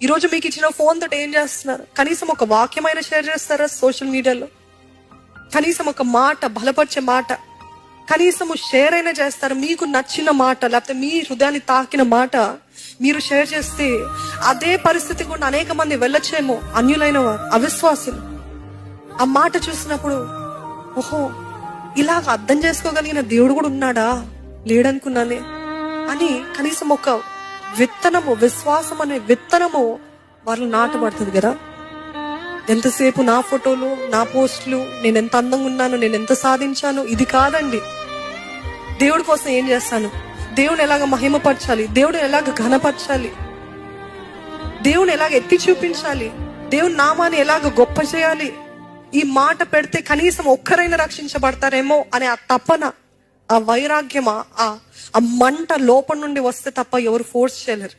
ఈరోజు మీకు ఇచ్చిన ఫోన్ తోటి ఏం చేస్తున్నారు? కనీసం ఒక వాక్యమైన షేర్ చేస్తారా సోషల్ మీడియాలో? కనీసం ఒక మాట, బలపరిచే మాట కనీసము షేర్ అయినా చేస్తారు. మీకు నచ్చిన మాట, లేకపోతే మీ హృదయాన్ని తాకిన మాట మీరు షేర్ చేస్తే అదే పరిస్థితి కూడా అనేక మంది వెళ్ళొచ్చేమో. అన్యులైన వారు, అవిశ్వాసులు ఆ మాట చూసినప్పుడు ఓహో, ఇలాగ అర్థం చేసుకోగలిగిన దేవుడు కూడా ఉన్నాడా, లేడనుకున్నానే అని కనీసం ఒక విత్తనము, విశ్వాసం అనే విత్తనము వాళ్ళు నాటబడుతుంది కదా. ఎంతసేపు నా ఫోటోలు, నా పోస్టులు, నేను ఎంత అందంగా ఉన్నాను, నేను ఎంత సాధించాను, ఇది కాదండి. దేవుడి కోసం ఏం చేస్తాను, దేవుని ఎలాగ మహిమపరచాలి, దేవుడు ఎలాగ ఘనపరచాలి, దేవుని ఎలాగ ఎత్తి చూపించాలి, దేవుని నామాన్ని ఎలాగ గొప్ప చేయాలి. ఈ మాట పెడితే కనీసం ఒక్కరైనా రక్షించబడతారేమో అనే ఆ తపన, ఆ వైరాగ్యమా, ఆ మంట లోపల నుండి వస్తే తప్ప ఎవరు ఫోర్స్ చేయలేరు.